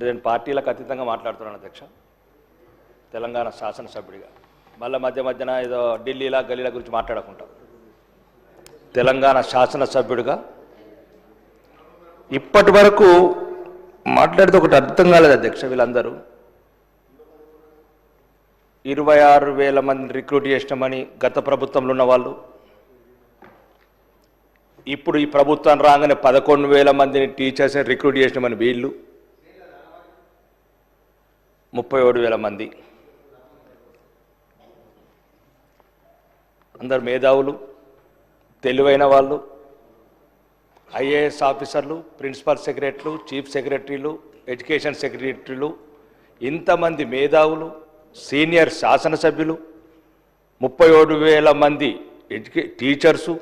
నేను పార్టీలకు అతీతంగా మాట్లాడుతున్నాను అధ్యక్ష. తెలంగాణ శాసనసభ్యుడిగా మళ్ళీ మధ్యన ఏదో ఢిల్లీలా గల్లీల గురించి మాట్లాడకుంటాం. తెలంగాణ శాసనసభ్యుడిగా ఇప్పటి వరకు మాట్లాడితే ఒకటి అర్థం కాలేదు అధ్యక్ష. వీళ్ళందరూ 26,000 మంది రిక్రూట్ చేసినామని గత ప్రభుత్వంలో ఉన్న వాళ్ళు, ఇప్పుడు ఈ ప్రభుత్వం రాగానే 11,000 మందిని టీచర్స్ని రిక్రూట్ చేసినామని వీళ్ళు, 37,000 మంది అందరు మేధావులు, తెలివైన వాళ్ళు, ఐఏఎస్ ఆఫీసర్లు, ప్రిన్సిపల్ సెక్రటరీలు, చీఫ్ సెక్రటరీలు, ఎడ్యుకేషన్ సెక్రటరీలు, ఇంతమంది మేధావులు, సీనియర్ శాసనసభ్యులు, 37,000 మంది టీచర్సు,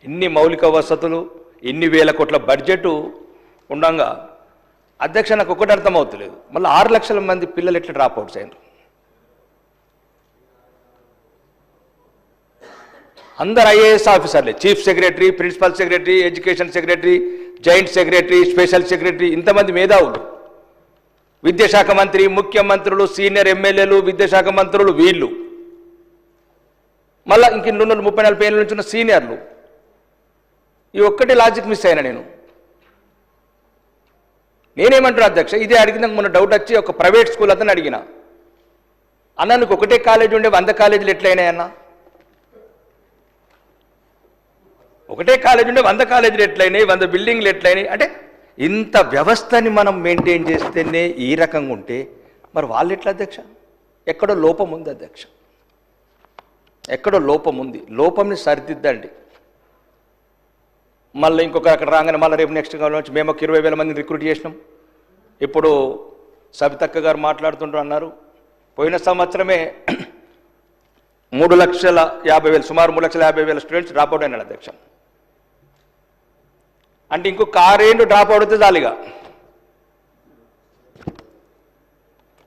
ఇన్ని మౌలిక వసతులు, ఇన్ని వేల కోట్ల బడ్జెట్ ఉండగా అధ్యక్ష నాకు ఒకటి అర్థమవుతలేదు. మళ్ళీ 6 లక్షల మంది పిల్లలు ఎట్లా డ్రాప్ అవుట్స్ అయినారు? అందరు ఐఏఎస్ ఆఫీసర్లే, chief secretary, principal secretary, education secretary, joint secretary, special secretary, ఇంతమంది మేధావులు, విద్యాశాఖ మంత్రి, ముఖ్యమంత్రులు, సీనియర్ ఎమ్మెల్యేలు, విద్యాశాఖ మంత్రులు, వీళ్ళు మళ్ళీ ఇంక 230-40 ఏళ్ళ నుంచి ఉన్న సీనియర్లు. ఈ ఒక్కటి లాజిక్ మిస్ అయినా నేనేమంటున్నా అధ్యక్ష, ఇదే అడిగిన మొన్న డౌట్ వచ్చి ఒక ప్రైవేట్ స్కూల్ అతను అడిగిన, అన్న నీకు ఒకటే కాలేజీ ఉండే 100 కాలేజీలు ఎట్లయినాయన్నా? ఒకటే కాలేజీ ఉండే 100 కాలేజీలు ఎట్లయినాయి, 100 బిల్డింగ్లు ఎట్లయినాయి అంటే ఇంత వ్యవస్థని మనం మెయింటైన్ చేస్తేనే ఈ రకంగా ఉంటే మరి వాళ్ళు ఎట్లా అధ్యక్ష? ఎక్కడో లోపం ఉంది అధ్యక్ష, ఎక్కడో లోపం ఉంది. లోపంని సరిదిద్దండి. మళ్ళీ ఇంకొక అక్కడ రాగానే మళ్ళీ రేపు నెక్స్ట్ నుంచి మేము ఒక 20,000 మందిని రిక్రూట్ చేసినాం. ఇప్పుడు సబితక్క గారు మాట్లాడుతుంటారు అన్నారు, పోయిన సంవత్సరమే 3,50,000 సుమారు 3,50,000 స్టూడెంట్స్ డ్రాప్ అవుట్ అయినాడు అధ్యక్ష. అంటే ఇంకొక 6 డ్రాప్ అవుట్ అయితే చాలుగా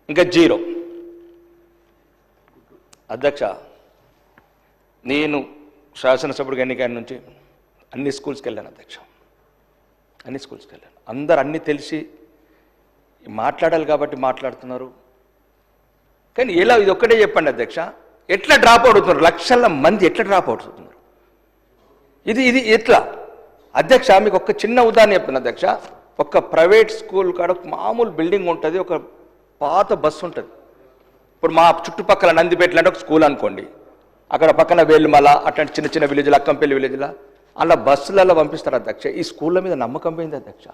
ఇంకా 0 అధ్యక్ష. నేను శాసనసభ్యుడిగా ఎన్నికైన నుంచి అన్ని స్కూల్స్కి వెళ్ళాను అధ్యక్ష, అన్ని స్కూల్స్కి వెళ్ళాను. అందరు అన్నీ తెలిసి మాట్లాడాలి కాబట్టి మాట్లాడుతున్నారు. కానీ ఎలా ఇది ఒక్కటే చెప్పండి అధ్యక్ష, ఎట్లా డ్రాప్ అవుట్ అవుతున్నారు? లక్షల మంది ఎట్లా డ్రాప్ అవుట్ అవుతున్నారు? ఇది ఎట్లా అధ్యక్ష? మీకు ఒక చిన్న ఉదాహరణ చెప్తున్నా అధ్యక్ష. ఒక ప్రైవేట్ స్కూల్ కాడ మామూలు బిల్డింగ్ ఉంటుంది, ఒక పాత బస్సు ఉంటుంది. ఇప్పుడు మా చుట్టుపక్కల నందిపేటలు అంటే ఒక స్కూల్ అనుకోండి, అక్కడ పక్కన వేలుమల అట్లాంటి చిన్న చిన్న విలేజ్లు, అక్కంపల్లి విలేజ్లో అలా బస్సులలో పంపిస్తారు అధ్యక్ష. ఈ స్కూళ్ళ మీద నమ్మకం పోయింది అధ్యక్ష.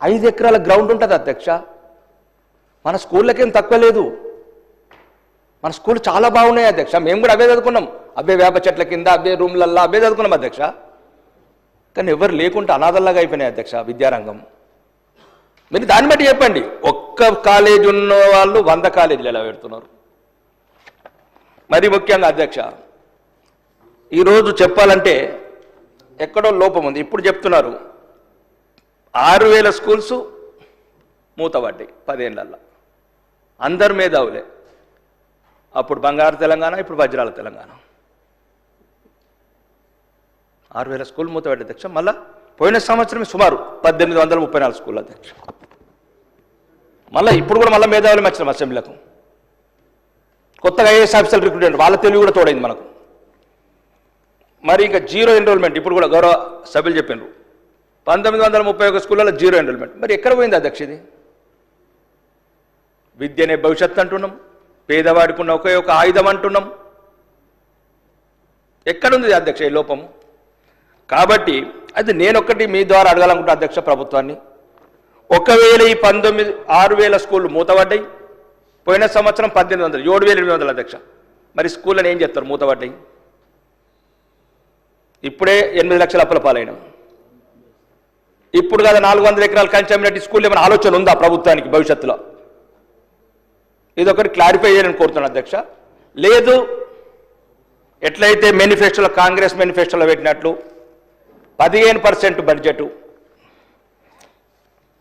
5 ఎకరాల గ్రౌండ్ ఉంటుంది అధ్యక్ష. మన స్కూళ్ళకేం తక్కువ లేదు, మన స్కూల్ చాలా బాగున్నాయి అధ్యక్ష. మేము కూడా అవే చదువుకున్నాం, అవే వేప చెట్ల కింద, అవే రూమ్లల్లో అవే చదువుకున్నాం అధ్యక్ష. కానీ ఎవరు లేకుంటే అనాథల్లాగా అయిపోయినాయి అధ్యక్ష విద్యారంగం. మీరు దాన్ని బట్టి చెప్పండి, ఒక్క కాలేజ్ ఉన్న వాళ్ళు 100 కాలేజీలు ఎలా పెడుతున్నారు? మరి ముఖ్యంగా అధ్యక్ష ఈరోజు చెప్పాలంటే ఎక్కడో లోపం ఉంది. ఇప్పుడు చెప్తున్నారు 6,000 స్కూల్స్ మూతపడ్డాయి 10 ఏళ్ళల్లో. అందరు మేధావులే. అప్పుడు బంగారు తెలంగాణ, ఇప్పుడు వజ్రాల తెలంగాణ. 6,000 స్కూల్ మూతపడ్డాయి అధ్యక్ష. మళ్ళీ పోయిన సంవత్సరమే సుమారు 1,834 స్కూల్ అధ్యక్ష. మళ్ళీ ఇప్పుడు కూడా మళ్ళీ మేధావులు వచ్చినాం అసెంబ్లీలకు. కొత్తగా ఐఏఎస్ ఆఫీసర్లు రిక్రూట్ వాళ్ళ తెలివి కూడా తోడైంది మనకు. మరి ఇంకా 0 ఎన్రోల్మెంట్. ఇప్పుడు కూడా గౌరవ సభ్యులు చెప్పినారు 1931 స్కూళ్ళలో 0 ఎన్రోల్మెంట్. మరి ఎక్కడ పోయింది అధ్యక్ష ఇది? విద్యనే భవిష్యత్తు అంటున్నాం, పేదవాడికి ఉన్న ఒకే ఒక ఆయుధం అంటున్నాం. ఎక్కడుంది అధ్యక్ష ఈ లోపము? కాబట్టి అది నేనొక్కటి మీ ద్వారా అడగాలనుకుంటా అధ్యక్ష ప్రభుత్వాన్ని. ఒకవేళ ఈ 6,000 స్కూళ్ళు మూతపడ్డాయి, పోయిన సంవత్సరం 7,800 అధ్యక్ష. మరి స్కూళ్ళని ఏం చేస్తారు మూతపడ్డాయి? ఇప్పుడే 8 లక్షల అప్పుల పాలైన, ఇప్పుడు కదా 400 ఎకరాలు కంచెమ్మినట్టు స్కూల్ ఏమైనా ఆలోచన ఉందా ప్రభుత్వానికి భవిష్యత్తులో? ఇదొకటి క్లారిఫై చేయాలని కోరుతున్నాను అధ్యక్ష. లేదు ఎట్లయితే మేనిఫెస్టోలో కాంగ్రెస్ మేనిఫెస్టోలో పెట్టినట్లు 15% బడ్జెట్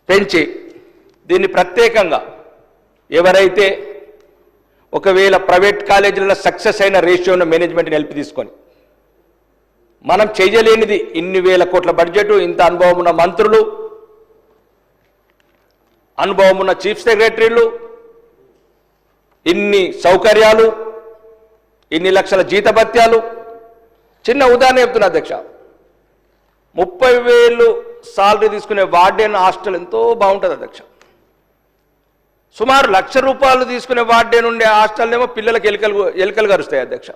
పెంచి దీన్ని ప్రత్యేకంగా ఎవరైతే ఒకవేళ ప్రైవేట్ కాలేజీలలో సక్సెస్ అయిన రేషియోను మేనేజ్మెంట్ని హెల్ప్ తీసుకొని మనం చేయలేనిది ఇన్ని వేల కోట్ల బడ్జెట్, ఇంత అనుభవం ఉన్న మంత్రులు అనుభవం ఉన్న చీఫ్ సెక్రటరీలు, ఇన్ని సౌకర్యాలు, ఇన్ని లక్షల జీతభత్యాలు. చిన్న ఉదాహరణ చెప్తున్నా అధ్యక్ష, 30,000 సాలరీ తీసుకునే వార్డెన్ హాస్టల్ ఎంతో బాగుంటుంది అధ్యక్ష. సుమారు ₹1,00,000 తీసుకునే వార్డెన్ ఉండే హాస్టల్ ఏమో పిల్లలకు ఎలుకలు కరుస్తాయి అధ్యక్ష.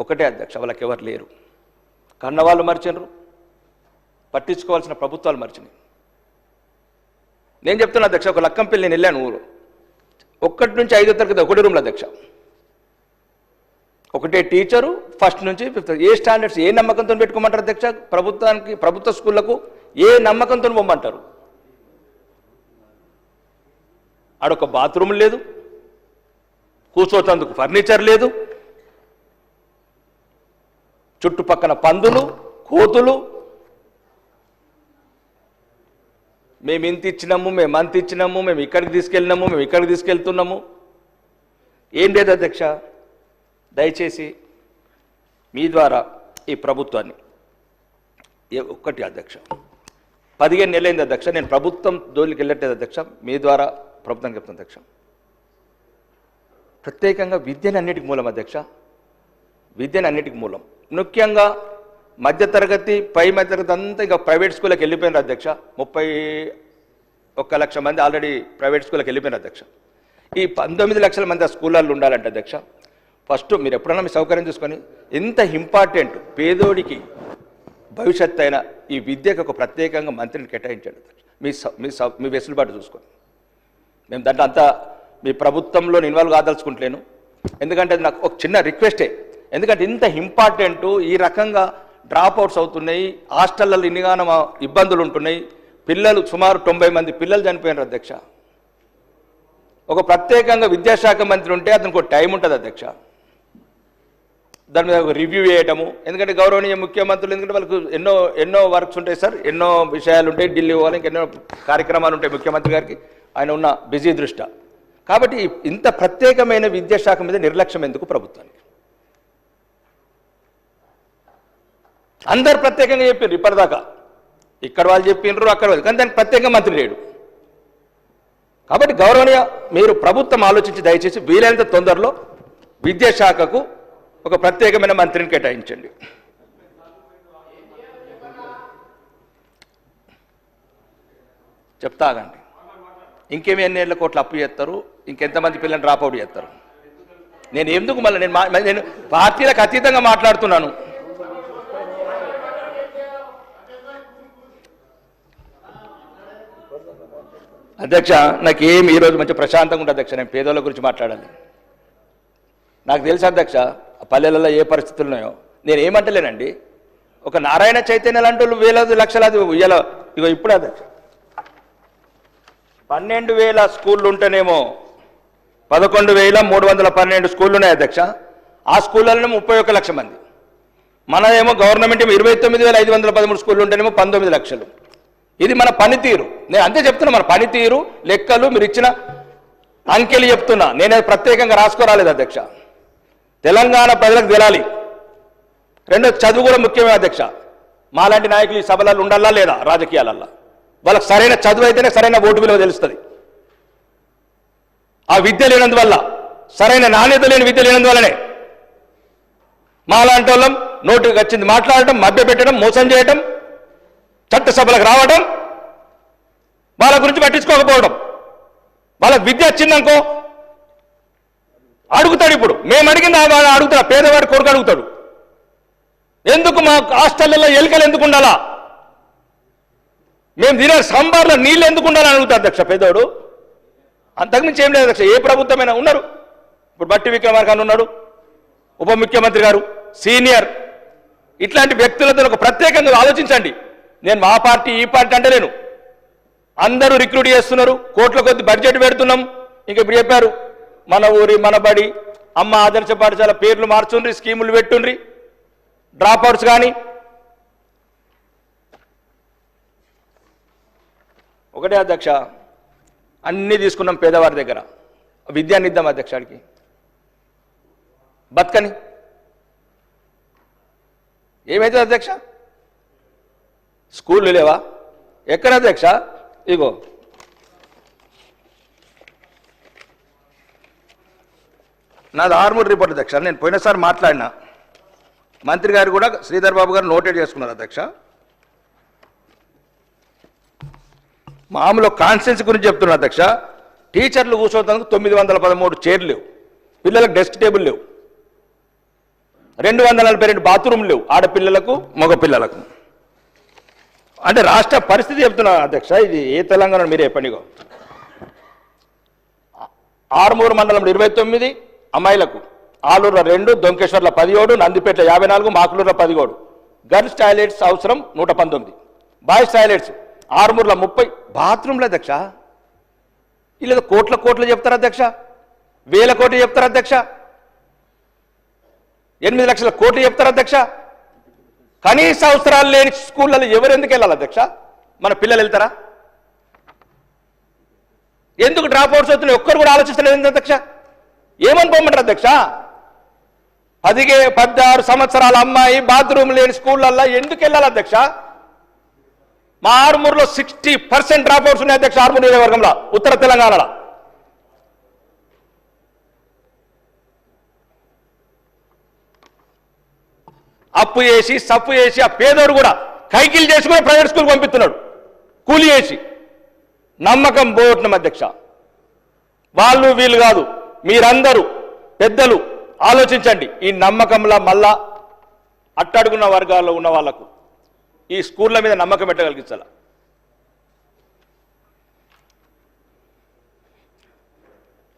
ఒకటే అధ్యక్ష, వాళ్ళకి ఎవరు లేరు. కన్నవాళ్ళు మర్చినరు, పట్టించుకోవాల్సిన ప్రభుత్వాలు మర్చినాయి. నేను చెప్తున్నా అధ్యక్ష, ఒక లక్కంపల్లి నేను వెళ్ళాను ఊరు. 1 నుంచి 5వ తరగతి ఒకటి రూమ్లో అధ్యక్ష, ఒకటే టీచరు, 1st నుంచి 5th. ఏ స్టాండర్డ్స్, ఏ నమ్మకంతో పెట్టుకోమంటారు అధ్యక్ష? ప్రభుత్వ స్కూళ్లకు ఏ నమ్మకంతో పొమ్మంటారు? ఆడొక బాత్రూమ్ లేదు, కూర్చోతందుకు ఫర్నిచర్ లేదు, చుట్టుపక్కల పందులు, కోతులు. మేము ఇంత ఇచ్చినాము, మేము అంత ఇచ్చినాము, మేము ఇక్కడికి తీసుకెళ్ళినాము, మేము ఇక్కడికి తీసుకెళ్తున్నాము. ఏం లేదు అధ్యక్ష. దయచేసి మీ ద్వారా ఈ ప్రభుత్వాన్ని ఒక్కటి అధ్యక్ష, 15 నెలలైంది అధ్యక్ష, నేను ప్రభుత్వం జోలికి వెళ్ళట్లేదు అధ్యక్ష. మీ ద్వారా ప్రభుత్వానికి చెప్తాను అధ్యక్ష, ప్రత్యేకంగా విద్యను అన్నిటికి మూలం అధ్యక్ష. విద్యను అన్నిటికి మూలం. ముఖ్యంగా మధ్యతరగతి, పై మధ్యతరగతి అంతా ఇంకా ప్రైవేట్ స్కూళ్ళకి వెళ్ళిపోయినారు అధ్యక్ష. 31 లక్షల మంది ఆల్రెడీ ప్రైవేట్ స్కూళ్ళకి వెళ్ళిపోయినారు అధ్యక్ష. ఈ 19 లక్షల మంది ఆ స్కూళ్ళల్లో ఉండాలంటే అధ్యక్ష, ఫస్ట్ మీరు ఎప్పుడైనా మీ సౌకర్యం చూసుకొని, ఎంత ఇంపార్టెంట్ పేదోడికి భవిష్యత్తు అయినా ఈ విద్యకు ఒక ప్రత్యేకంగా మంత్రిని కేటాయించండి అధ్యక్ష. మీ వెసులుబాటు చూసుకొని. మేము దాంట్లో అంతా మీ ప్రభుత్వంలో ఇన్వాల్వ్ కాదలుచుకుంటలేను. ఎందుకంటే అది నాకు ఒక చిన్న రిక్వెస్టే. ఎందుకంటే ఇంత ఇంపార్టెంట్, ఈ రకంగా డ్రాప్ అవుట్స్ అవుతున్నాయి, హాస్టళ్ళలో ఇన్నిగానో ఇబ్బందులు ఉంటున్నాయి. పిల్లలు సుమారు 90 మంది పిల్లలు చనిపోయినారు అధ్యక్ష. ఒక ప్రత్యేకంగా విద్యాశాఖ మంత్రి ఉంటే అతనికి ఒక టైం ఉంటుంది అధ్యక్ష, దాని మీద ఒక రివ్యూ చేయటము. ఎందుకంటే గౌరవనీయ ముఖ్యమంత్రులు, ఎందుకంటే వాళ్ళకు ఎన్నో వర్క్స్ ఉంటాయి సార్, ఎన్నో విషయాలు ఉంటాయి, ఢిల్లీ పోవాలి, ఇంకెన్నో కార్యక్రమాలు ఉంటాయి ముఖ్యమంత్రి గారికి, ఆయన ఉన్న బిజీ దృష్ట్యా. కాబట్టి ఇంత ప్రత్యేకమైన విద్యాశాఖ మీద నిర్లక్ష్యం ఎందుకు ప్రభుత్వానికి? అందరు ప్రత్యేకంగా చెప్పిండ్రు ఇప్పటిదాకా, ఇక్కడ వాళ్ళు చెప్పిండ్రు, అక్కడ వాళ్ళు, కానీ దానికి ప్రత్యేకంగా మంత్రి లేడు. కాబట్టి గౌరవనీయ మీరు ప్రభుత్వం ఆలోచించి దయచేసి వీలైనంత తొందరలో విద్యాశాఖకు ఒక ప్రత్యేకమైన మంత్రిని కేటాయించండి. చెప్తాగండి. ఇంకేమి ఎన్నేళ్ల కోట్లు అప్పు చేస్తారు, ఇంకెంతమంది పిల్లల్ని డ్రాప్ అవుట్ చేస్తారు? నేను ఎందుకు మళ్ళీ నేను పార్టీలకు అతీతంగా మాట్లాడుతున్నాను. అధ్యక్ష, నాకేం ఈరోజు మంచి ప్రశాంతంగా ఉంటుంది అధ్యక్ష. నేను పేదోళ్ళ గురించి మాట్లాడాలి. నాకు తెలుసు అధ్యక్ష పల్లెలలో ఏ పరిస్థితులు ఉన్నాయో. నేను ఏమంటలేనండి, ఒక నారాయణ చైతన్య లాంటి వాళ్ళు వేలాది లక్షలాది ఇయ్యాల. ఇగో ఇప్పుడు అధ్యక్ష 12,000 స్కూళ్ళు ఉంటేనేమో 11,312 స్కూళ్ళు ఉన్నాయి అధ్యక్ష. ఆ స్కూళ్ళలోనే 31 లక్ష మంది. మనదేమో గవర్నమెంట్ 29,513 స్కూళ్ళు ఉంటేనేమో 19 లక్షలు. ఇది మన పనితీరు. నేను అంతే చెప్తున్నా, మన పనితీరు లెక్కలు మీరు ఇచ్చిన అంకెలు చెప్తున్నా. నేను ప్రత్యేకంగా రాసుకోరాలేదు అధ్యక్ష. తెలంగాణ ప్రజలకు తెలాలి. రెండో, చదువు కూడా ముఖ్యమే అధ్యక్ష. మాలాంటి నాయకులు ఈ సభలలో ఉండాలా లేదా? రాజకీయాలల్లో వాళ్ళకి సరైన చదువు అయితేనే సరైన ఓటు విలువ తెలుస్తుంది. ఆ విద్య లేనందువల్ల, సరైన నాణ్యత లేని విద్య లేనందువల్లనే మాలాంటి వాళ్ళం నోటికి వచ్చింది మాట్లాడటం, మభ్యపెట్టడం, మోసం చేయటం, చట్టసభలకు రావడం, వాళ్ళ గురించి పట్టించుకోకపోవడం. వాళ్ళకి విద్య వచ్చిందనుకో అడుగుతాడు. ఇప్పుడు మేము అడిగింది అడుగుతాడు, పేదవాడి కొడుకు అడుగుతాడు, ఎందుకు మా హాస్టళ్లలో ఎలుకలు ఎందుకు ఉండాలా, మేము తినే సాంబార్లో నీళ్ళు ఎందుకు ఉండాలని అడుగుతాడు అధ్యక్ష పేదోడు. అంతకుమించి ఏం లేదు అధ్యక్ష. ఏ ప్రభుత్వమైనా ఉన్నారు. ఇప్పుడు బట్టి విక్రమార్క ఉన్నాడు, ఉప ముఖ్యమంత్రి గారు, సీనియర్. ఇట్లాంటి వ్యక్తులతో ఒక ప్రత్యేకంగా ఆలోచించండి. నేను మా పార్టీ ఈ పార్టీ అంటే లేను. అందరూ రిక్రూట్ చేస్తున్నారు, కోట్ల కొద్ది బడ్జెట్ పెడుతున్నాం. ఇంక ఇప్పుడు చెప్పారు, మన ఊరి మన బడి, అమ్మ ఆదర్శ పాఠశాల పేర్లు మార్చుండ్రి, స్కీములు పెట్టుండ్రి, డ్రాప్ అవుట్స్ కానీ. ఒకటే అధ్యక్ష, అన్నీ తీసుకున్నాం పేదవారి దగ్గర. విద్యాన్ని ఇద్దాం అధ్యక్షాడికి, బతకని. ఏమైతుంది అధ్యక్ష? స్కూళ్ళు లేవా? ఎక్కడ అధ్యక్ష? ఇగో నాది ఆర్మూర్ రిపోర్ట్ అధ్యక్ష. నేను పోయినసారి మాట్లాడినా, మంత్రి గారు కూడా శ్రీధర్ బాబు గారు నోటెడ్ చేసుకున్నారు అధ్యక్ష. మామూలు కాన్స్టిట్యున్సీ గురించి చెప్తున్నారు అధ్యక్ష. టీచర్లు కూర్చోవడానికి 913 చైర్లు లేవు, పిల్లలకు డెస్క్ టేబుల్ లేవు, 242 బాత్రూమ్లు లేవు ఆడపిల్లలకు మగపిల్లలకు. అంటే రాష్ట్ర పరిస్థితి చెప్తున్నా అధ్యక్ష. ఇది ఏ తెలంగాణ మీరే పనిగో. ఆర్మూరు మండలం 29 అమ్మాయిలకు, ఆలూరులో 2, దొంకేశ్వర్ల 17, నందిపేట 54, మాకులూరులో 17. గర్ల్స్ టాయిలెట్స్ అవసరం 119, బాయ్స్ టాయిలెట్స్ ఆర్మూరులో 30 బాత్రూమ్లు అధ్యక్ష. ఇలా కోట్ల చెప్తారు అధ్యక్ష, వేల కోట్లు చెప్తారు అధ్యక్ష, 8 లక్షల కోట్లు చెప్తారు అధ్యక్ష. కనీస అవసరాలు లేని స్కూళ్ళలో ఎవరెందుకు వెళ్ళాలి అధ్యక్ష? మన పిల్లలు వెళ్తారా? ఎందుకు డ్రాప్ అవుట్స్ అవుతున్నాయి ఒక్కరు కూడా ఆలోచిస్తలేదు అధ్యక్ష. ఏమని పోమంటారు అధ్యక్ష? 16 సంవత్సరాల అమ్మాయి బాత్రూమ్ లేని స్కూళ్ళల్లో ఎందుకు వెళ్ళాలి అధ్యక్ష? మా ఆర్మూరులో 60% డ్రాప్ అవుట్స్ ఉన్నాయి అధ్యక్ష. ఆర్మూరు నియోజకవర్గంలో, ఉత్తర తెలంగాణలో. అప్పు చేసి సప్పు చేసి ఆ పేదోడు కూడా కైకిలు చేసుకుని ప్రైవేట్ స్కూల్కి పంపిస్తున్నాడు, కూలి చేసి. నమ్మకం పోగొట్టిన అధ్యక్ష. వాళ్ళు వీళ్ళు కాదు, మీరందరూ పెద్దలు ఆలోచించండి. ఈ నమ్మకంలో మళ్ళా అట్టడుగున్న వర్గాల్లో ఉన్న వాళ్లకు ఈ స్కూళ్ళ మీద నమ్మకం పెట్టగలిగించాల.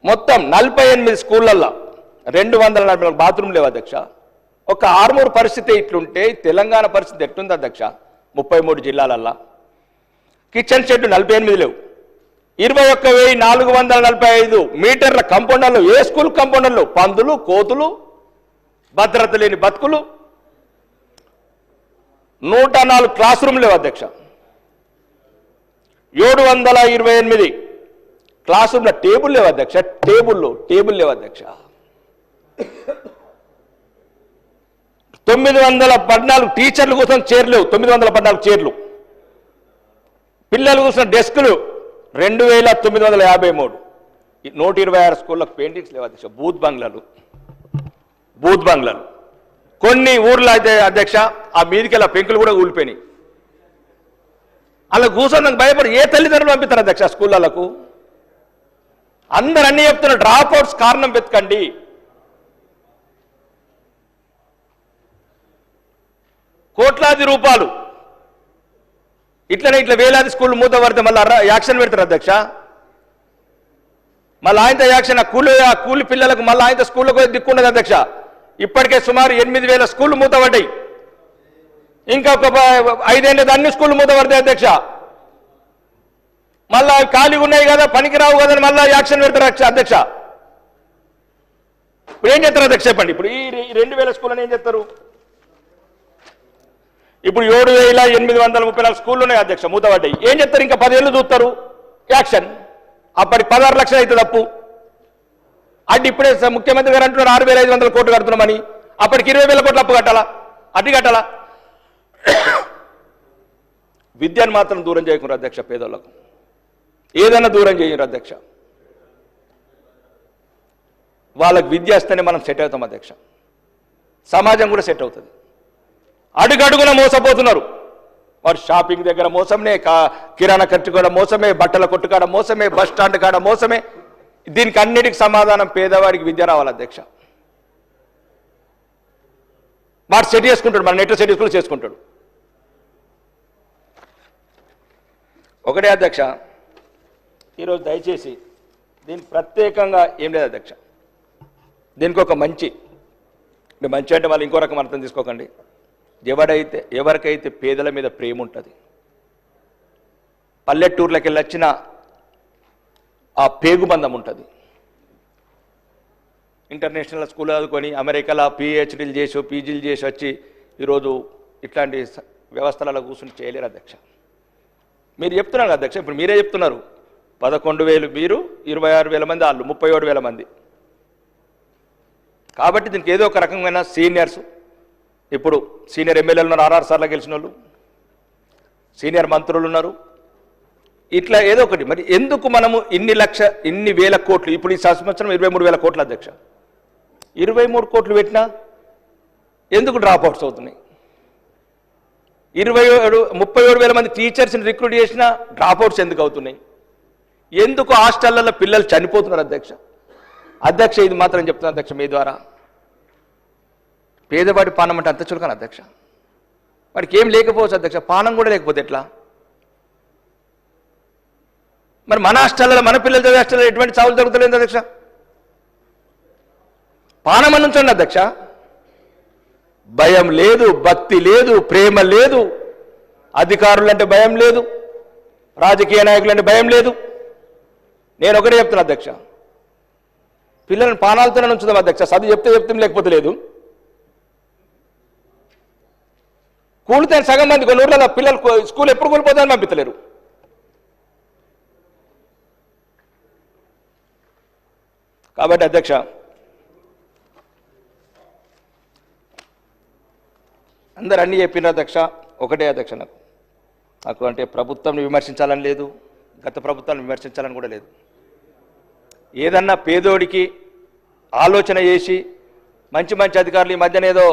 మొత్తం 48 స్కూళ్ళల్లో 244 బాత్రూమ్ లేవు అధ్యక్ష. ఒక ఆర్మూరు పరిస్థితి ఇట్లుంటే తెలంగాణ పరిస్థితి ఎట్లుంది అధ్యక్ష? 33 జిల్లాలల్లా కిచెన్ షెడ్ 48 లేవు, 21,445 మీటర్ల కంపౌండర్లు. ఏ స్కూల్ కంపౌండర్లు? పందులు, కోతులు, భద్రత లేని బతుకులు. 104 క్లాస్ రూమ్ లేవు అధ్యక్ష. 728 క్లాస్ రూమ్ల టేబుల్ లేవు అధ్యక్ష. టేబుల్ లేవు అధ్యక్ష. 914 టీచర్లు కూర్చొని చైర్లు లేవు, 914 చైర్లు. పిల్లలు కూర్చున్న డెస్కులు 2,953. 126 స్కూళ్ళకు పెయింటింగ్స్ లేవు అధ్యక్ష. బూత్ బంగ్లాలు. కొన్ని ఊర్లో అయితే అధ్యక్ష ఆ మీదికెళ్ళ పెంకులు కూడా ఊలిపోయినాయి. అలా కూర్చొని భయపడి ఏ తల్లిదండ్రులు పంపిస్తారు అధ్యక్ష స్కూళ్ళకు? అందరు అన్ని చెప్తున్నారు, డ్రాప్ అవుట్స్ కారణం వెతకండి. కోట్లాది రూపాయలు ఇట్లా వేలాది స్కూళ్ళు మూత పడితే మళ్ళీ యాక్షన్ పెడతారు అధ్యక్ష. మళ్ళీ ఆయనతో యాక్షన్. ఆ కూలి పిల్లలకు మళ్ళీ ఆయనతో స్కూళ్ళకు దిక్కుండదు అధ్యక్ష. ఇప్పటికే సుమారు 8,000 స్కూళ్ళు మూతపడ్డాయి. ఇంకా ఒక 5 ఏళ్ళది అన్ని స్కూళ్ళు మూతపడతాయి అధ్యక్ష. మళ్ళా ఖాళీగా ఉన్నాయి కదా, పనికిరావు కదా అని మళ్ళీ యాక్షన్ పెడతారు అధ్యక్ష. ఇప్పుడు ఏం చేస్తారు అధ్యక్ష చెప్పండి? ఇప్పుడు ఈ 2,000 స్కూళ్ళని ఏం చేస్తారు? ఇప్పుడు 7,834 స్కూళ్ళు ఉన్నాయి అధ్యక్ష, మూతపడ్డాయి. ఏం చెప్తారు? ఇంకా 10 ఏళ్ళు చూస్తారు యాక్షన్. అప్పటికి 16 లక్షలు అవుతుంది అప్పు. అంటే ఇప్పుడే ముఖ్యమంత్రి గారు అంటున్నారు 6,500 కోట్లు కడుతున్నామని. అప్పటికి 20,000 కోట్లు అప్పు కట్టాలా? అడ్డు కట్టాలా? విద్యను మాత్రం దూరం చేయకున్నారు అధ్యక్ష. పేదోళ్లకు ఏదైనా దూరం చేయరు అధ్యక్ష. వాళ్ళకి విద్య వస్తేనే మనం సెట్ అవుతాం అధ్యక్ష. సమాజం కూడా సెట్ అవుతుంది. అడుగడుగున మోసపోతున్నారు. వాడు షాపింగ్ దగ్గర మోసమే, కిరాణా ఖర్చు కూడా మోసమే, బట్టల కొట్టు కాడ మోసమే, బస్ స్టాండ్ కాడ మోసమే. దీనికి అన్నిటికి సమాధానం పేదవాడికి విద్య రావాలి అధ్యక్ష. వాడు సెట్ చేసుకుంటాడు, మన నెట్ సెట్ చేసుకుంటాడు. ఒకటే అధ్యక్ష, ఈరోజు దయచేసి దీనికి ప్రత్యేకంగా ఏం లేదు అధ్యక్ష. దీనికి ఒక మంచి అంటే వాళ్ళు ఇంకో రకం అర్థం తీసుకోకండి. ఎవరికైతే పేదల మీద ప్రేమ ఉంటుంది, పల్లెటూర్లకు వెళ్ళి వచ్చిన ఆ పేగుబంధం ఉంటుంది. ఇంటర్నేషనల్ స్కూల్ చదువుకొని అమెరికాలో పిహెచ్డీలు చేసి పీజీలు చేసి వచ్చి ఈరోజు ఇట్లాంటి వ్యవస్థలలో కూర్చుని చేయలేరు అధ్యక్ష. మీరు చెప్తున్నారు అధ్యక్ష, ఇప్పుడు మీరే చెప్తున్నారు 11,000 మీరు, 26,000 మంది వాళ్ళు, 37,000 మంది. కాబట్టి దీనికి ఏదో ఒక రకమైన సీనియర్స్, ఇప్పుడు సీనియర్ ఎమ్మెల్యేలు ఉన్నారు, 6 సార్లు గెలిచిన వాళ్ళు, సీనియర్ మంత్రులు ఉన్నారు, ఇట్లా ఏదో ఒకటి. మరి ఎందుకు మనము ఇన్ని వేల కోట్లు, ఇప్పుడు ఈ సంవత్సరం 23,000 కోట్ల అధ్యక్ష, 23 కోట్లు పెట్టినా ఎందుకు డ్రాప్ అవుట్స్ అవుతున్నాయి? 37,000 మంది టీచర్స్ని రిక్రూట్ చేసినా డ్రాప్ అవుట్స్ ఎందుకు అవుతున్నాయి? ఎందుకు హాస్టళ్లలో పిల్లలు చనిపోతున్నారు అధ్యక్ష? ఇది మాత్రం చెప్తున్నా అధ్యక్ష మీ ద్వారా, పేదవాడి పానం అంటే అంత చులకన అధ్యక్ష. వాడికి ఏం లేకపోవచ్చు అధ్యక్ష, పానం కూడా లేకపోతే ఎట్లా? మరి మన హాస్టల్లో, మన పిల్లలు చదివే హాస్టల్లో ఎటువంటి చావులు జరుగుతలేదు అధ్యక్ష. పానం అని ఉంచండి అధ్యక్ష. భయం లేదు, భక్తి లేదు, ప్రేమ లేదు, అధికారులంటే భయం లేదు, రాజకీయ నాయకులంటే భయం లేదు. నేను ఒకటే చెప్తున్నా అధ్యక్ష, పిల్లలను పానాలతోనే ఉంచుదాం అధ్యక్ష. చదువు చెప్తే లేకపోతే లేదు. కూలితే సగం మంది కొన్ని ఊర్లలో పిల్లలు స్కూల్ ఎప్పుడు కూలిపోతారని పంపించలేరు. కాబట్టి అధ్యక్ష, అందరు అన్నీ చెప్పిన అధ్యక్ష. ఒకటే అధ్యక్ష, నాకు అంటే ప్రభుత్వాన్ని విమర్శించాలని లేదు, గత ప్రభుత్వాన్ని విమర్శించాలని కూడా లేదు. ఏదన్నా పేదోడికి ఆలోచన చేసి మంచి మంచి అధికారులు, ఈ మధ్యన ఏదో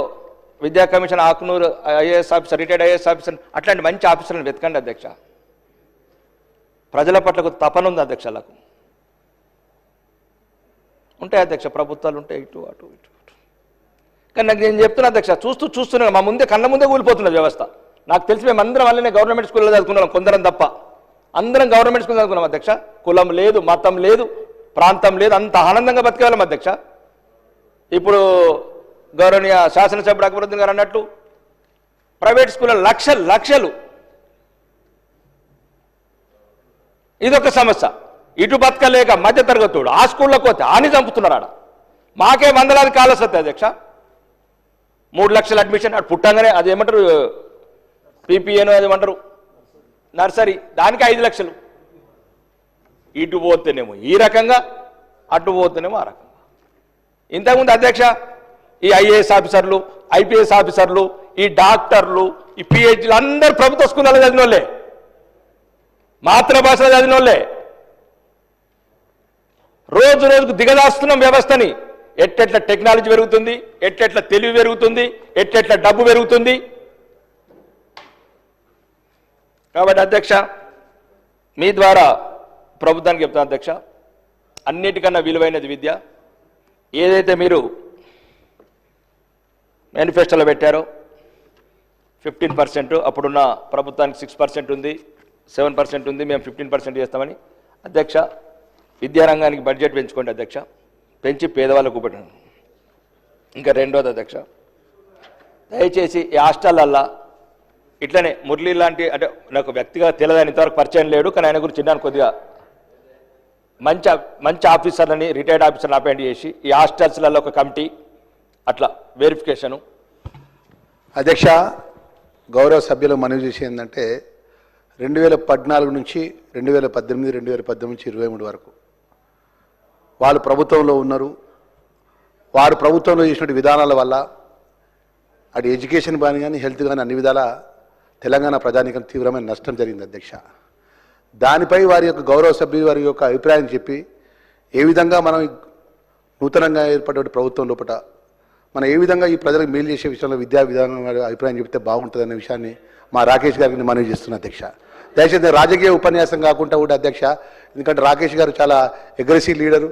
విద్యా commission Akunuru IAS officer, retired IAS officer, అట్లాంటి మంచి ఆఫీసర్లను వెతకండి అధ్యక్ష. ప్రజల పట్ల తపన ఉంది అధ్యక్షలకు. ఉంటాయి అధ్యక్ష, ప్రభుత్వాలు ఉంటాయి ఇటు అటు ఇటు. కానీ నాకు నేను చెప్తున్నా అధ్యక్ష, చూస్తున్నాను మా ముందే కళ్ళ ముందే కూలిపోతున్న వ్యవస్థ. నాకు తెలిసి మేము అందరం వల్లనే గవర్నమెంట్ స్కూల్లో చదువుకున్నాం, కొందరం తప్ప. అందరం గవర్నమెంట్ స్కూల్లో చదువుకున్నాం అధ్యక్ష. కులం లేదు, మతం లేదు, ప్రాంతం లేదు, అంత ఆనందంగా బతికేవాళ్ళం అధ్యక్ష. ఇప్పుడు గౌరవనీయ శాసనసభ్యుడు అక్బరుద్దీన్ గారు అన్నట్టు ప్రైవేట్ స్కూల్లో లక్షలు. ఇదొక సమస్య. ఇటు బతకలేక మధ్యతరగతుడు ఆ స్కూల్లోకి పోతే ఆని చంపుతున్నారు. ఆడ మాకే వందలాది కాలస్ వస్తాయి అధ్యక్ష. 3 లక్షల అడ్మిషన్ అటు పుట్టంగానే, అది ఏమంటారు పీపీఏను, అది ఏమంటారు నర్సరీ, దానికి 5 లక్షలు. ఇటు పోతేనేమో ఈ రకంగా, అటు పోతేనేమో ఆ రకంగా. ఇంతకుముందు అధ్యక్ష ఈ ఐఏఎస్ ఆఫీసర్లు, ఐపీఎస్ ఆఫీసర్లు, ఈ డాక్టర్లు, ఈ పిహెచ్డీలు అందరూ ప్రభుత్వ స్కూళ్ళలో చదివిన వాళ్ళే, మాతృభాషలో చదివిన వాళ్ళే. రోజుకు దిగదాస్తున్నాం వ్యవస్థని. ఎట్లెట్ల టెక్నాలజీ పెరుగుతుంది, ఎట్లెట్ల తెలివి పెరుగుతుంది, ఎట్లెట్ల డబ్బు పెరుగుతుంది. కాబట్టి అధ్యక్ష, మీ ద్వారా ప్రభుత్వానికి చెప్తాను అధ్యక్ష, అన్నిటికన్నా విలువైనది విద్య. ఏదైతే మీరు మేనిఫెస్టోలో పెట్టారో 15%, అప్పుడున్న ప్రభుత్వానికి 6% ఉంది, 7% ఉంది, మేము 15% చేస్తామని. అధ్యక్ష, విద్యారంగానికి బడ్జెట్ పెంచుకోండి అధ్యక్ష, పెంచి పేదవాళ్ళకు పెట్టండి. ఇంకా రెండోది అధ్యక్ష, దయచేసి ఈ హాస్టల్లల్లా ఇట్లనే మురళి లాంటి, అంటే నాకు వ్యక్తిగా తెలియదని ఇంతవరకు పరిచయం లేడు, కానీ ఆయన గురించి చిన్న కొద్దిగా మంచి ఆఫీసర్లని, రిటైర్డ్ ఆఫీసర్ని అపాయింట్ చేసి ఈ హాస్టల్స్లలో ఒక కమిటీ అట్లా వెరిఫికేషను. అధ్యక్ష, గౌరవ సభ్యులు మనవి చేసి ఏంటంటే 2014 నుంచి 2018, 2018 నుంచి 2023 వరకు వాళ్ళు ప్రభుత్వంలో ఉన్నారు. వారు ప్రభుత్వంలో చేసిన విధానాల వల్ల అటు ఎడ్యుకేషన్ కానీ హెల్త్ కానీ అన్ని విధాల తెలంగాణ ప్రజానీకం తీవ్రమైన నష్టం జరిగింది అధ్యక్ష. దానిపై వారి యొక్క గౌరవ సభ్యులు వారి యొక్క అభిప్రాయం చెప్పి ఏ విధంగా మనం నూతనంగా ఏర్పడే ప్రభుత్వం లోపల మనం ఏ విధంగా ఈ ప్రజలకు మేలు చేసే విషయంలో విద్యా విధానం అభిప్రాయం చెప్తే బాగుంటుందనే విషయాన్ని మా రాకేష్ గారికి మనవి చేస్తున్నా అధ్యక్ష. దయచేసి రాజకీయ ఉపన్యాసం కాకుండా కూడా అధ్యక్ష, ఎందుకంటే రాకేష్ గారు చాలా అగ్రెసివ్ లీడరు,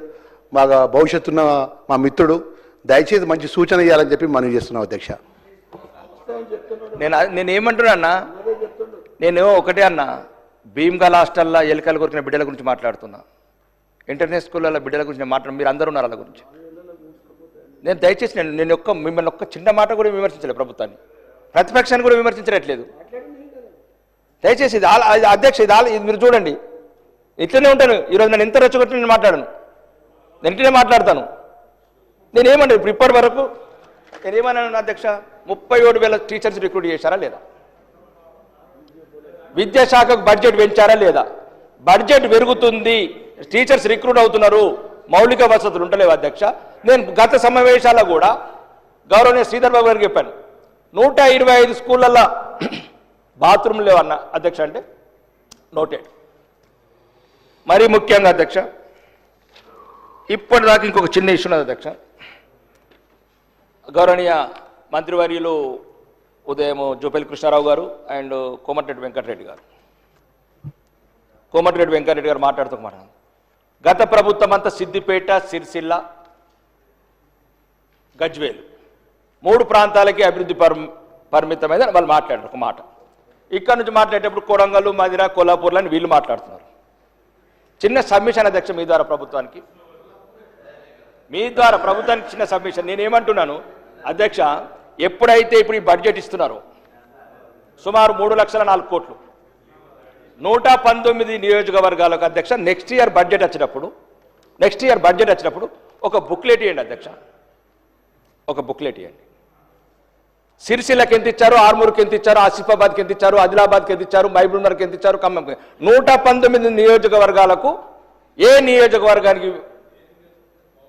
మా భవిష్యత్తున్న మా మిత్రుడు, దయచేసి మంచి సూచన ఇవ్వాలని చెప్పి మనవి చేస్తున్నాం అధ్యక్ష. నేను ఏమంటున్నా అన్న, నేను ఒకటే అన్న, భీమ్గల్ హాస్టల్లో ఎలుకలు కొరికిన బిడ్డల గురించి మాట్లాడుతున్నా, ఇంటర్నేషనల్ స్కూళ్ళ బిడ్డల గురించి నేను మీరు అందరూ ఉన్నారు వాళ్ళ గురించి. నేను దయచేసి నేను మిమ్మల్ని ఒక్క చిన్న మాట కూడా విమర్శించలేదు, ప్రభుత్వాన్ని, ప్రతిపక్షాన్ని కూడా విమర్శించట్లేదు. దయచేసి ఇది అధ్యక్ష, ఇది మీరు చూడండి, ఇట్లనే ఉంటాను. ఈరోజు నేను ఎంత రెచ్చగొట్టి నేను మాట్లాడను, నేను ఇట్లనే మాట్లాడతాను. నేనేమంటాను ఇప్పుడు ఇప్పటి వరకు నేనేమన్నాను అధ్యక్ష, 37,000 టీచర్స్ రిక్రూట్ చేశారా లేదా? విద్యాశాఖకు బడ్జెట్ పెంచారా లేదా? బడ్జెట్ పెరుగుతుంది, టీచర్స్ రిక్రూట్ అవుతున్నారు, మౌలిక వసతులు ఉండలేవు అధ్యక్ష. నేను గత సమావేశాల్లో కూడా గౌరవనీయ శ్రీధర్ బాబు గారికి చెప్పాను, 125 స్కూళ్ళల్లో బాత్రూమ్ లేవన్న అధ్యక్ష. అంటే నోటెడ్. మరీ ముఖ్యంగా అధ్యక్ష, ఇప్పటిదాకా ఇంకొక చిన్న ఇష్యూ ఉన్నది అధ్యక్ష. గౌరవనీయ మంత్రివర్యులు ఉదయం జూపల్లి కృష్ణారావు గారు అండ్ కోమటిరెడ్డి వెంకటరెడ్డి గారు మాట్లాడుతూ గత ప్రభుత్వం అంతా సిద్దిపేట, సిరిసిల్ల, గజ్వేల్ 3 ప్రాంతాలకి అభివృద్ధి పరిమితమైన వాళ్ళు మాట్లాడారు ఒక మాట. ఇక్కడ నుంచి మాట్లాడేటప్పుడు కొడంగల్, మదిర, కొల్లాపూర్లు అని వీళ్ళు మాట్లాడుతున్నారు. చిన్న సబ్మిషన్ అధ్యక్ష మీ ద్వారా ప్రభుత్వానికి చిన్న సబ్మిషన్. నేనేమంటున్నాను అధ్యక్ష, ఎప్పుడైతే ఇప్పుడు ఈ బడ్జెట్ ఇస్తున్నారో సుమారు 3,04,00,000 కోట్లు 119 నియోజకవర్గాలకు అధ్యక్ష నెక్స్ట్ ఇయర్ బడ్జెట్ వచ్చినప్పుడు ఒక బుక్లెట్ ఇవ్వండి అధ్యక్ష, ఒక బుక్లెట్ ఇవ్వండి. సిరిసిల్లకి ఎంత ఇచ్చారు, ఆర్మూర్కి ఎంత ఇచ్చారు, ఆసిఫాబాద్కి ఎంత ఇచ్చారు, ఆదిలాబాద్కి ఎంత ఇచ్చారు, మహబూబ్నగర్కి ఎంత ఇచ్చారు, ఖమ్మంకి 119 నియోజకవర్గాలకు ఏ నియోజకవర్గానికి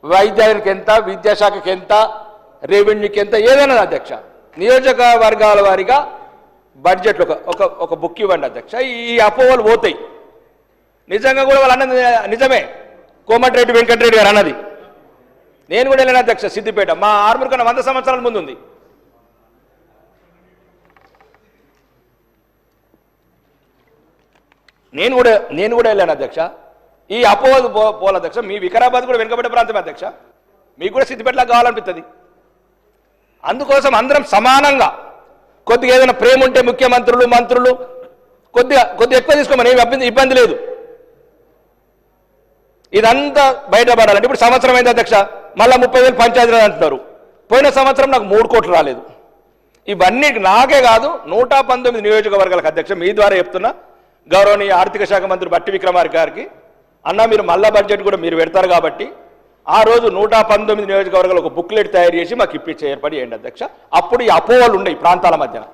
వైద్యానికి ఎంత, విద్యాశాఖకి ఎంత, రెవెన్యూకి ఎంత, ఏదైనా అధ్యక్ష నియోజకవర్గాల వారిగా బడ్జెట్లో ఒక బుక్ ఇవ్వండి అధ్యక్ష. ఈ అపోహలు పోతాయి. నిజంగా కూడా వాళ్ళు అన్నది నిజమే, కోమటిరెడ్డి వెంకటరెడ్డి గారు అన్నది. నేను కూడా వెళ్ళాను అధ్యక్ష సిద్దిపేట, మా ఆర్మూర్ కన్నా 100 సంవత్సరాల ముందు ఉంది. నేను కూడా వెళ్ళాను అధ్యక్ష. ఈ అపోహలు పోల అధ్యక్ష. మీ వికారాబాద్ కూడా వెనుకబడ్డ ప్రాంతమే అధ్యక్ష, మీకు కూడా సిద్దిపేటలా కావాలనిపిస్తుంది. అందుకోసం అందరం సమానంగా కొద్దిగా ఏదైనా ప్రేమ ఉంటే ముఖ్యమంత్రులు, మంత్రులు కొద్దిగా ఎక్కువ తీసుకోమని ఇబ్బంది లేదు. ఇదంతా బయటపడాలంటే ఇప్పుడు సంవత్సరం అయింది అధ్యక్ష, మళ్ళీ 30,000 పంచాయతీరాజ్ అంటున్నారు. పోయిన సంవత్సరం నాకు 3 కోట్లు రాలేదు. ఇవన్నీ నాకే కాదు 119 నియోజకవర్గాలకు అధ్యక్ష మీ ద్వారా చెప్తున్నా. గౌరవనీయ ఆర్థిక శాఖ మంత్రి బట్టి విక్రమార్క గారికి, అన్న మీరు మళ్ళా బడ్జెట్ కూడా మీరు పెడతారు కాబట్టి ఆ రోజు 119 నియోజకవర్గాలు ఒక బుక్లెట్ తయారు చేసి మాకు ఇప్పించే ఏర్పాటు చేయండి అధ్యక్ష. అప్పుడు ఈ అపోహలు ఉన్నాయి ప్రాంతాల మధ్యన.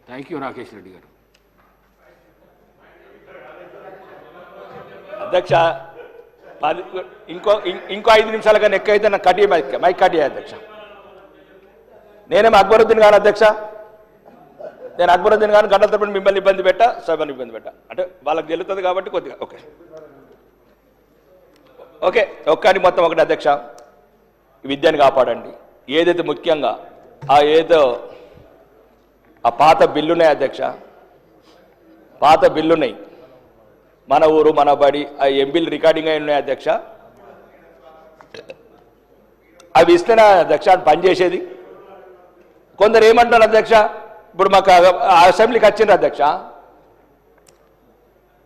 థ్యాంక్ యూ రాకేష్ రెడ్డి గారు. అధ్యక్ష ఇంకో 5 నిమిషాల కన్నా ఎక్కువ అయితే నాకు మైక్ కట్ చేయ అధ్యక్ష. నేనేమో అక్బరుద్దీన్ గారు అధ్యక్ష, నేను అక్బరుద్దీన్ గారు గంటల తరపున మిమ్మల్ని ఇబ్బంది పెట్టా, సభను ఇబ్బంది పెట్టా, అంటే వాళ్ళకి తెలుస్తుంది కాబట్టి కొద్దిగా ఓకే ఒక్కని మొత్తం ఒకటి అధ్యక్ష. విద్యను కాపాడండి. ఏదైతే ముఖ్యంగా ఆ పాత బిల్లున్నాయి అధ్యక్ష, పాత బిల్లున్నాయి, మన ఊరు మన బడి, ఆ ఎంబీలు రికార్డింగ్ అయి ఉన్నాయి అధ్యక్ష. అవి ఇస్తేనే అధ్యక్ష పనిచేసేది. కొందరు ఏమంటారు అధ్యక్ష, ఇప్పుడు మాకు అసెంబ్లీకి వచ్చిండ్రు అధ్యక్ష,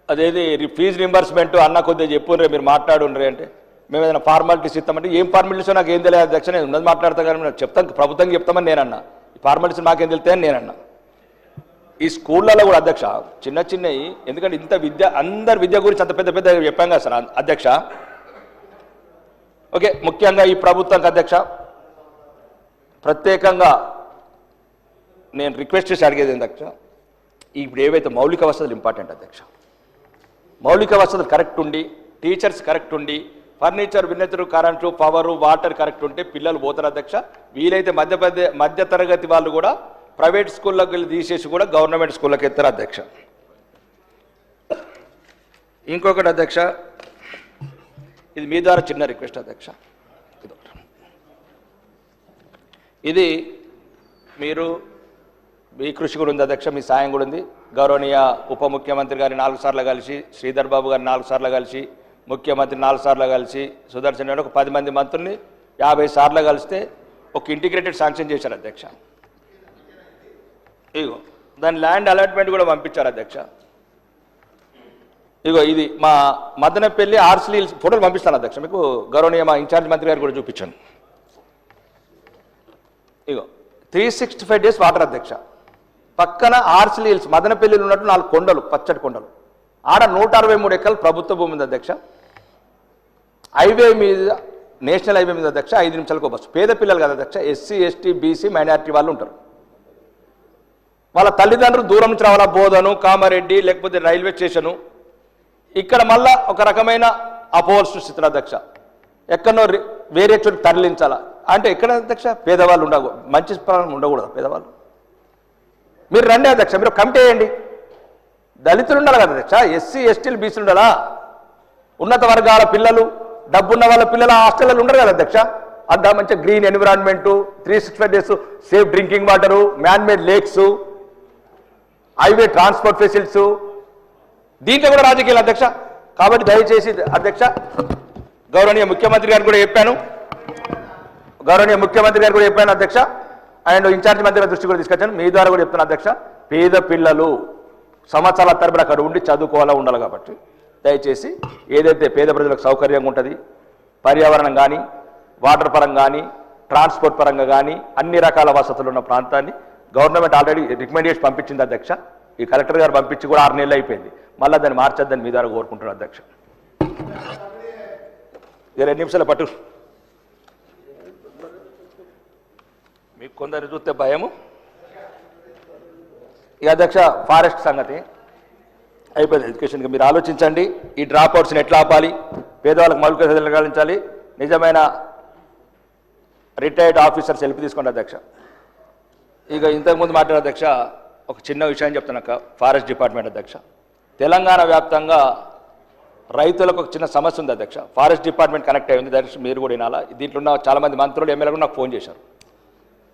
అదేది ఫీజు రింబర్స్మెంట్ అన్న కొద్దిగా చెప్పుండ్రే మీరు మాట్లాడుండ్రే అంటే మేము ఏదైనా ఫార్మాలిటీస్ ఇస్తామంటే ఏం ఫార్మాలిటీస్ నాకు ఏం తెలియదు అధ్యక్ష, నేను ఉన్నది మాట్లాడతా కానీ నాకు చెప్తాను ప్రభుత్వంకి చెప్తామని నేనన్నా. ఈ ఫార్మాలిటీస్ నాకేం తెలుస్తాయని నేనన్నా. ఈ స్కూళ్ళలో కూడా అధ్యక్ష చిన్నవి, ఎందుకంటే ఇంత విద్య అందరి విద్య గురించి అంత పెద్ద చెప్పాం కదా సార్ అధ్యక్ష. ఓకే ముఖ్యంగా ఈ ప్రభుత్వానికి అధ్యక్ష ప్రత్యేకంగా నేను రిక్వెస్ట్ చేసి అడిగేది అధ్యక్ష, ఇప్పుడు ఏవైతే మౌలిక వసతులు ఇంపార్టెంట్ అధ్యక్ష, మౌలిక వసతులు కరెక్ట్ ఉండి, టీచర్స్ కరెక్ట్ ఉండి, ఫర్నిచర్, వినతులు, కరెంటు, పవరు, వాటర్ కరెక్ట్ ఉంటే పిల్లలు పోతారు అధ్యక్ష. వీలైతే మధ్య తరగతి వాళ్ళు కూడా ప్రైవేట్ స్కూళ్ళకి వెళ్ళి తీసేసి కూడా గవర్నమెంట్ స్కూళ్ళకి ఎత్తారు అధ్యక్ష. ఇంకొకటి అధ్యక్ష, ఇది మీ ద్వారా చిన్న రిక్వెస్ట్ అధ్యక్ష, ఇది మీరు మీ కృషి కూడా ఉంది అధ్యక్ష, మీ సాయం కూడా ఉంది. గౌరవనీయ ఉప ముఖ్యమంత్రి గారిని 4 సార్లు కలిసి, శ్రీధర్ బాబు గారిని 4 సార్లు కలిసి, ముఖ్యమంత్రి 4 సార్లు కలిసి, సుదర్శన్ రెడ్డి ఒక 10 మంది మంత్రుల్ని 50 సార్లు కలిస్తే ఒక ఇంటిగ్రేటెడ్ శాంక్షన్ చేశారు అధ్యక్ష. ఇగో దాని ల్యాండ్ అలాట్మెంట్ కూడా పంపించారు అధ్యక్ష. ఇగో ఇది మా మదనపల్లి ఆర్సీ ఫోటోలు పంపిస్తాను అధ్యక్ష మీకు, గౌరవనీయ మా ఇన్ఛార్జ్ మంత్రి గారు కూడా చూపించాను. ఇగో 365 days వాటర్ అధ్యక్ష. పక్కన ఆర్సీ హిల్స్ మదనపల్లిలో ఉన్నట్టు 4 కొండలు, పచ్చటి కొండలు, ఆడ 163 ఎకరాలు ప్రభుత్వ భూమి ఉంది అధ్యక్ష. హైవే మీద, నేషనల్ హైవే మీద అధ్యక్ష 5 నిమిషాలకు బస్సు. పేద పిల్లలు కదా అధ్యక్ష, ఎస్సీ, ఎస్టీ, బీసీ, మైనారిటీ వాళ్ళు ఉంటారు. వాళ్ళ తల్లిదండ్రులు దూరం నుంచి రావాలా, బోధను, కామారెడ్డి, లేకపోతే రైల్వే స్టేషను. ఇక్కడ మళ్ళా ఒక రకమైన అపోహలు సృష్టిస్తున్నారు అధ్యక్ష, ఎక్కడో వేరే చోటు తరలించాలా అంటే ఎక్కడ అధ్యక్ష పేదవాళ్ళు మంచి ప్రాణం ఉండకూడదు పేదవాళ్ళు. మీరు రండి అధ్యక్ష, మీరు కమిటీ వేయండి, దళితులు ఉండాలి కదా అధ్యక్ష, ఎస్సీ ఎస్టీలు బీసీలు ఉండాలా? ఉన్నత వర్గాల పిల్లలు, డబ్బున్న వాళ్ళ పిల్లలు హాస్టల్లో ఉండరు కదా అధ్యక్ష. అంతా మంచిగా green environment, 365 days safe drinking water, man made lakes, highway transport facilities, దీంట్లో కూడా రాజకీయాలు అధ్యక్ష. కాబట్టి దయచేసి అధ్యక్ష, గౌరవనీయ ముఖ్యమంత్రి గారు కూడా చెప్పాను అధ్యక్ష, అండ్ ఇన్ఛార్జ్ మంత్రి గారి దృష్టి కూడా తీసుకొచ్చాను, మీ ద్వారా కూడా చెప్తాను అధ్యక్ష. పేద పిల్లలు సంవత్సరాల తరబడి అక్కడ ఉండి చదువుకోవాలా ఉండాలి. కాబట్టి దయచేసి ఏదైతే పేద ప్రజలకు సౌకర్యంగా ఉంటుంది, పర్యావరణం కానీ, వాటర్ పరంగా కానీ, ట్రాన్స్పోర్ట్ పరంగా కానీ అన్ని రకాల వసతులు ఉన్న ప్రాంతాన్ని గవర్నమెంట్ ఆల్రెడీ రికమెండ్ చేసి పంపించింది అధ్యక్ష. ఈ కలెక్టర్ గారు పంపించి కూడా 6 నెలలు అయిపోయింది. మళ్ళీ దాన్ని మార్చొద్దని మీ ద్వారా కోరుకుంటున్నాను అధ్యక్ష. 2 నిమిషాల పట్టు, మీకు కొందరు చూస్తే భయము. ఇక అధ్యక్ష, ఫారెస్ట్ సంగతి అయిపోయింది. ఎడ్యుకేషన్కి మీరు ఆలోచించండి. ఈ డ్రాప్ అవుట్స్ని ఎట్లా ఆపాలి, పేదవాళ్ళకి మౌలిక సదుపాయాలు కలిగించాలి, నిజమైన రిటైర్డ్ ఆఫీసర్ సెల్ఫీ తీసుకోండి అధ్యక్ష. ఇక ఇంతకుముందు మాట్లాడే అధ్యక్ష, ఒక చిన్న విషయం చెప్తున్నాక, ఫారెస్ట్ డిపార్ట్మెంట్ అధ్యక్ష, తెలంగాణ వ్యాప్తంగా రైతులకు ఒక చిన్న సమస్య ఉంది అధ్యక్ష. ఫారెస్ట్ డిపార్ట్మెంట్ కనెక్ట్ అయ్యింది, దయచేసి మీరు కూడా వినాలా. దీంట్లో ఉన్న చాలామంది మంత్రులు, ఎమ్మెల్యేలు కూడా నాకు ఫోన్ చేశారు.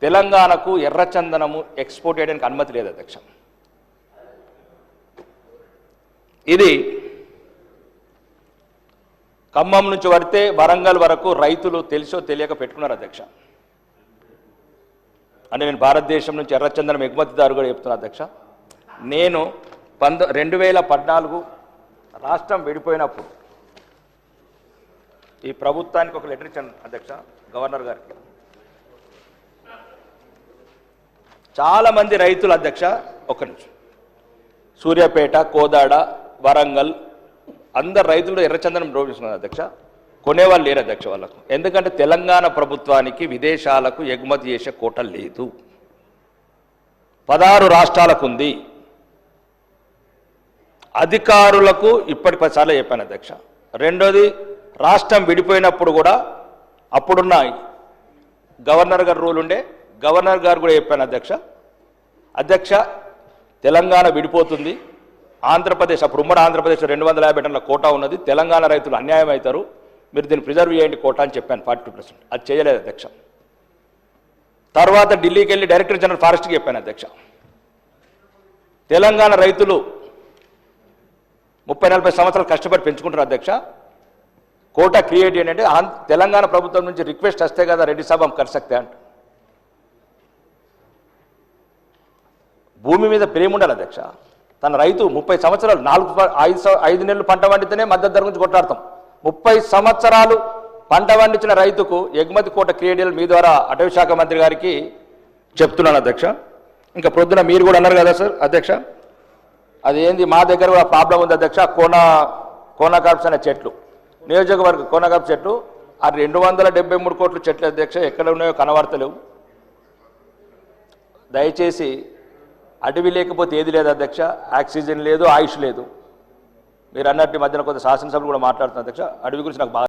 తెలంగాణకు ఎర్రచందనము ఎక్స్పోర్ట్ చేయడానికి అనుమతి లేదు అధ్యక్ష. ఇది ఖమ్మం నుంచి పడితే వరంగల్ వరకు రైతులు తెలుసో తెలియక పెట్టుకున్నారు అధ్యక్ష. అంటే నేను భారతదేశం నుంచి ఎర్రచందనం ఎగుమతిదారు కూడా చెప్తున్నా అధ్యక్ష. నేను 2014 రాష్ట్రం విడిపోయినప్పుడు ఈ ప్రభుత్వానికి ఒక లెటర్ ఇచ్చాను అధ్యక్ష, గవర్నర్ గారికి. చాలామంది రైతులు అధ్యక్ష, ఒక్క నిమిషం, సూర్యాపేట, కోదాడ, వరంగల్ అందరు రైతులు ఎర్రచందనం రోపిస్తున్నారు అధ్యక్ష. కొనేవాళ్ళు లేరు అధ్యక్ష వాళ్ళకు. ఎందుకంటే తెలంగాణ ప్రభుత్వానికి విదేశాలకు ఎగుమతి చేసే కోట లేదు, 16 రాష్ట్రాలకు ఉంది. అధికారులకు ఇప్పటి 10 సార్లు చెప్పాను అధ్యక్ష. రెండోది, రాష్ట్రం విడిపోయినప్పుడు కూడా అప్పుడున్న గవర్నర్ గారు రూల్ ఉండే, గవర్నర్ గారు కూడా చెప్పాను అధ్యక్ష, తెలంగాణ విడిపోతుంది, ఆంధ్రప్రదేశ్ అప్పుడు ఉమ్మడి ఆంధ్రప్రదేశ్ 250 టన్నుల కోటా ఉన్నది, తెలంగాణ రైతులు అన్యాయం అవుతారు, మీరు దీన్ని ప్రిజర్వ్ చేయండి కోటా అని చెప్పాను 42%. అది చేయలేదు అధ్యక్ష. తర్వాత ఢిల్లీకి వెళ్ళి డైరెక్టర్ జనరల్ ఫారెస్ట్కి చెప్పాను అధ్యక్ష, తెలంగాణ రైతులు 30-40 సంవత్సరాలు కష్టపడి పెంచుకుంటారు అధ్యక్ష, కోటా క్రియేట్ చేయండి అంటే తెలంగాణ ప్రభుత్వం నుంచి రిక్వెస్ట్ వస్తే కదా రెడ్డి సాబ్ హమ్ కర్ సక్తే అంట. భూమి మీద ప్రేమ ఉండాలి అధ్యక్ష. తన రైతు 30 సంవత్సరాలు 5 నెలలు పంట పండితేనే మద్దతు ధర గురించి కొట్లాడతాం. 30 సంవత్సరాలు పంట పండించిన రైతుకు ఎగుమతి కోట క్రియేట్ చేయాలి. మీ ద్వారా అటవీ శాఖ మంత్రి గారికి చెప్తున్నాను అధ్యక్ష. ఇంకా ప్రొద్దున మీరు కూడా అన్నారు కదా సార్ అధ్యక్ష, అది ఏంది, మా దగ్గర కూడా ప్రాబ్లం ఉంది అధ్యక్ష. కోనాకాప్స్ అనే చెట్లు, నియోజకవర్గ కోనాకాప్స్ చెట్లు, ఆ 273 కోట్ల చెట్లు అధ్యక్ష ఎక్కడ ఉన్నాయో కనబడతలేవు. దయచేసి, అడవి లేకపోతే ఏది లేదు అధ్యక్ష, ఆక్సిజన్ లేదు, ఆయుష్ లేదు. మీరు అన్నట్టు మధ్యన కొంత శాసనసభలు కూడా మాట్లాడుతున్నారు అధ్యక్ష. అడవి గురించి నాకు బాగా